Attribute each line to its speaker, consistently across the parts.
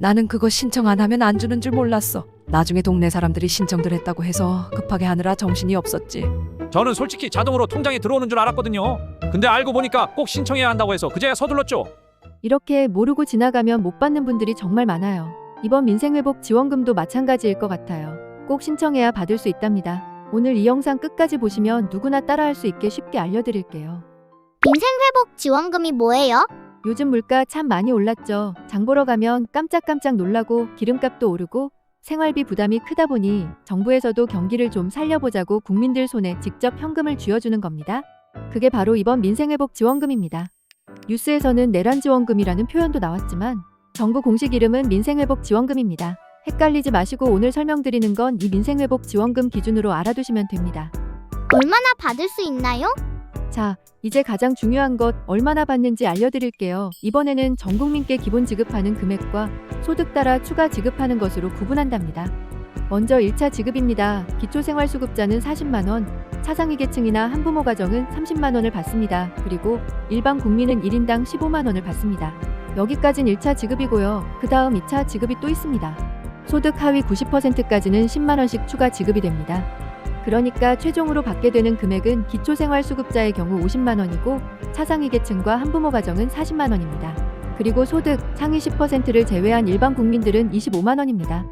Speaker 1: 나는 그거 신청 안 하면 안 주는 줄 몰랐어. 나중에 동네 사람들이 신청들 했다고 해서 급하게 하느라 정신이 없었지.
Speaker 2: 저는 솔직히 자동으로 통장에 들어오는 줄 알았거든요. 근데 알고 보니까 꼭 신청해야 한다고 해서 그제야 서둘렀죠.
Speaker 3: 이렇게 모르고 지나가면 못 받는 분들이 정말 많아요. 이번 민생회복 지원금도 마찬가지일 것 같아요. 꼭 신청해야 받을 수 있답니다. 오늘 이 영상 끝까지 보시면 누구나 따라할 수 있게 쉽게 알려드릴게요.
Speaker 4: 민생회복 지원금이 뭐예요?
Speaker 3: 요즘 물가 참 많이 올랐죠. 장 보러 가면 깜짝깜짝 놀라고 기름값도 오르고 생활비 부담이 크다 보니 정부에서도 경기를 좀 살려보자고 국민들 손에 직접 현금을 쥐어주는 겁니다. 그게 바로 이번 민생회복 지원금입니다. 뉴스에서는 내란지원금이라는 표현도 나왔지만 정부 공식 이름은 민생회복 지원금입니다. 헷갈리지 마시고 오늘 설명드리는 건 이 민생회복 지원금 기준으로 알아두시면 됩니다.
Speaker 4: 얼마나 받을 수 있나요?
Speaker 3: 자, 이제 가장 중요한 것 얼마나 받는지 알려드릴게요. 이번에는 전 국민께 기본 지급하는 금액과 소득 따라 추가 지급하는 것으로 구분한답니다. 먼저 1차 지급입니다. 기초생활수급자는 40만 원, 차상위 계층이나 한부모 가정은 30만 원을 받습니다. 그리고 일반 국민은 1인당 15만 원을 받습니다. 여기까진 1차 지급이고요. 그 다음 2차 지급이 또 있습니다. 소득 하위 90%까지는 10만 원씩 추가 지급이 됩니다. 그러니까 최종으로 받게 되는 금액은 기초생활수급자의 경우 50만 원이고 차상위 계층과 한부모 가정은 40만 원입니다. 그리고 소득 상위 10%를 제외한 일반 국민들은 25만 원입니다.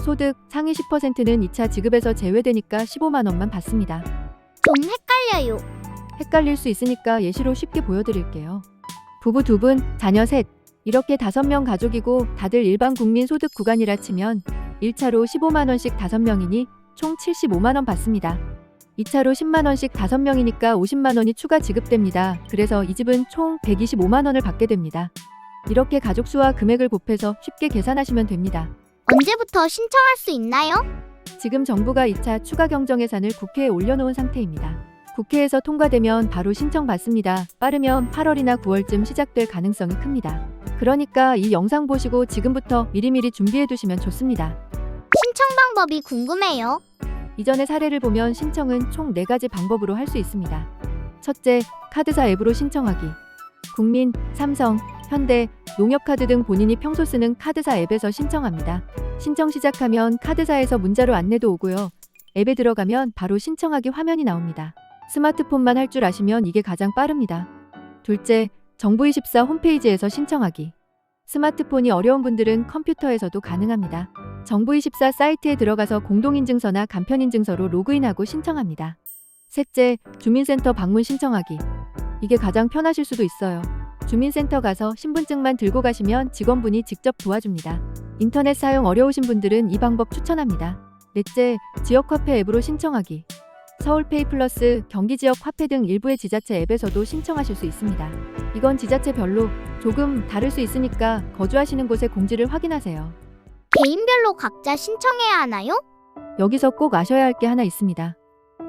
Speaker 3: 소득 상위 10%는 2차 지급에서 제외되니까 15만 원만 받습니다.
Speaker 4: 좀 헷갈려요.
Speaker 3: 헷갈릴 수 있으니까 예시로 쉽게 보여드릴게요. 부부 2분, 자녀 셋, 이렇게 5명 가족이고 다들 일반 국민 소득 구간이라 치면 1차로 15만 원씩 5명이니 총 75만 원 받습니다. 2차로 10만 원씩 5명이니까 50만 원이 추가 지급됩니다. 그래서 이 집은 총 125만 원을 받게 됩니다. 이렇게 가족 수와 금액을 곱해서 쉽게 계산하시면 됩니다.
Speaker 4: 언제부터 신청할 수 있나요?
Speaker 3: 지금 정부가 2차 추가 경정 예산을 국회에 올려놓은 상태입니다. 국회에서 통과되면 바로 신청받습니다. 빠르면 8월이나 9월쯤 시작될 가능성이 큽니다. 그러니까 이 영상 보시고 지금부터 미리미리 준비해두시면 좋습니다.
Speaker 4: 신청 방법이 궁금해요.
Speaker 3: 이전의 사례를 보면 신청은 총 4가지 방법으로 할 수 있습니다. 첫째, 카드사 앱으로 신청하기. 국민, 삼성, 현대, 농협카드 등 본인이 평소 쓰는 카드사 앱에서 신청합니다. 신청 시작하면 카드사에서 문자로 안내도 오고요. 앱에 들어가면 바로 신청하기 화면이 나옵니다. 스마트폰만 할 줄 아시면 이게 가장 빠릅니다. 둘째, 정부24 홈페이지에서 신청하기. 스마트폰이 어려운 분들은 컴퓨터에서도 가능합니다. 정부24 사이트에 들어가서 공동인증서나 간편인증서로 로그인하고 신청합니다. 셋째, 주민센터 방문 신청하기. 이게 가장 편하실 수도 있어요. 주민센터 가서 신분증만 들고 가시면 직원분이 직접 도와줍니다. 인터넷 사용 어려우신 분들은 이 방법 추천합니다. 넷째, 지역화폐 앱으로 신청하기. 서울페이 플러스, 경기지역화폐 등 일부의 지자체 앱에서도 신청하실 수 있습니다. 이건 지자체별로 조금 다를 수 있으니까 거주하시는 곳의 공지를 확인하세요.
Speaker 4: 개인별로 각자 신청해야 하나요?
Speaker 3: 여기서 꼭 아셔야 할 게 하나 있습니다.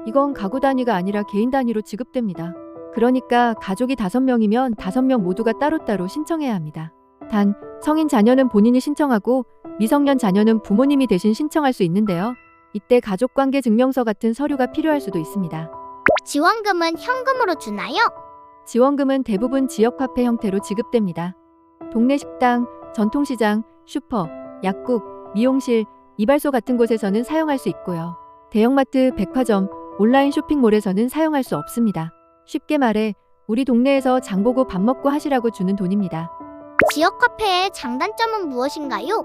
Speaker 3: 이건 가구 단위가 아니라 개인 단위로 지급됩니다. 그러니까 가족이 5명이면 5명 모두가 따로따로 신청해야 합니다. 단, 성인 자녀는 본인이 신청하고 미성년 자녀는 부모님이 대신 신청할 수 있는데요. 이때 가족관계 증명서 같은 서류가 필요할 수도 있습니다.
Speaker 4: 지원금은 현금으로 주나요?
Speaker 3: 지원금은 대부분 지역화폐 형태로 지급됩니다. 동네 식당, 전통시장, 슈퍼, 약국, 미용실, 이발소 같은 곳에서는 사용할 수 있고요. 대형마트, 백화점, 온라인 쇼핑몰에서는 사용할 수 없습니다. 쉽게 말해 우리 동네에서 장 보고 밥 먹고 하시라고 주는 돈입니다.
Speaker 4: 지역화폐의 장단점은 무엇인가요?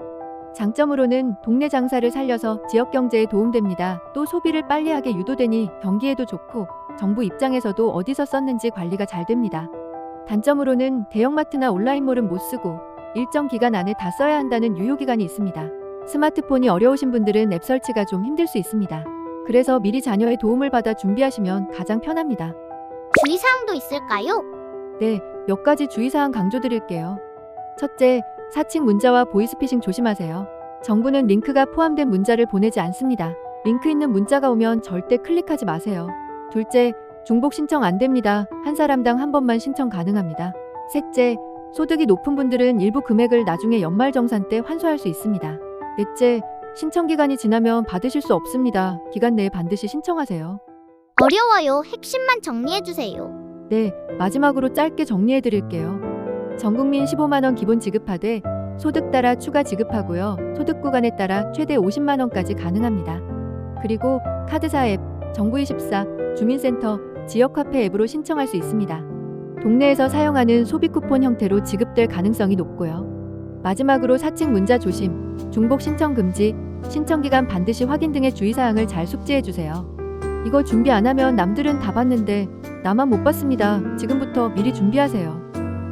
Speaker 3: 장점으로는 동네 장사를 살려서 지역 경제에 도움됩니다. 또 소비를 빨리 하게 유도되니 경기에도 좋고 정부 입장에서도 어디서 썼는지 관리가 잘 됩니다. 단점으로는 대형마트나 온라인몰은 못 쓰고 일정 기간 안에 다 써야 한다는 유효기간이 있습니다. 스마트폰이 어려우신 분들은 앱 설치가 좀 힘들 수 있습니다. 그래서 미리 자녀의 도움을 받아 준비하시면 가장 편합니다.
Speaker 4: 주의사항도 있을까요?
Speaker 3: 네, 몇 가지 주의사항 강조드릴게요. 첫째, 사칭 문자와 보이스피싱 조심하세요. 정부는 링크가 포함된 문자를 보내지 않습니다. 링크 있는 문자가 오면 절대 클릭하지 마세요. 둘째, 중복 신청 안 됩니다. 한 사람당 한 번만 신청 가능합니다. 셋째, 소득이 높은 분들은 일부 금액을 나중에 연말정산 때 환수할 수 있습니다. 넷째, 신청 기간이 지나면 받으실 수 없습니다. 기간 내에 반드시 신청하세요.
Speaker 4: 어려워요. 핵심만 정리해주세요.
Speaker 3: 네, 마지막으로 짧게 정리해 드릴게요. 전국민 15만 원 기본 지급하되 소득 따라 추가 지급하고요. 소득 구간에 따라 최대 50만 원까지 가능합니다. 그리고 카드사 앱, 정부24, 주민센터, 지역화폐 앱으로 신청할 수 있습니다. 동네에서 사용하는 소비 쿠폰 형태로 지급될 가능성이 높고요. 마지막으로 사칭 문자 조심, 중복 신청 금지, 신청 기간 반드시 확인 등의 주의사항을 잘 숙지해 주세요. 이거 준비 안 하면 남들은 다 받는데 나만 못 받습니다. 지금부터 미리 준비하세요.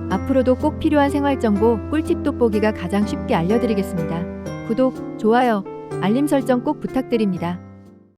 Speaker 3: 앞으로도 꼭 필요한 생활정보, 꿀팁 돋보기가 가장 쉽게 알려드리겠습니다. 구독, 좋아요, 알림 설정 꼭 부탁드립니다.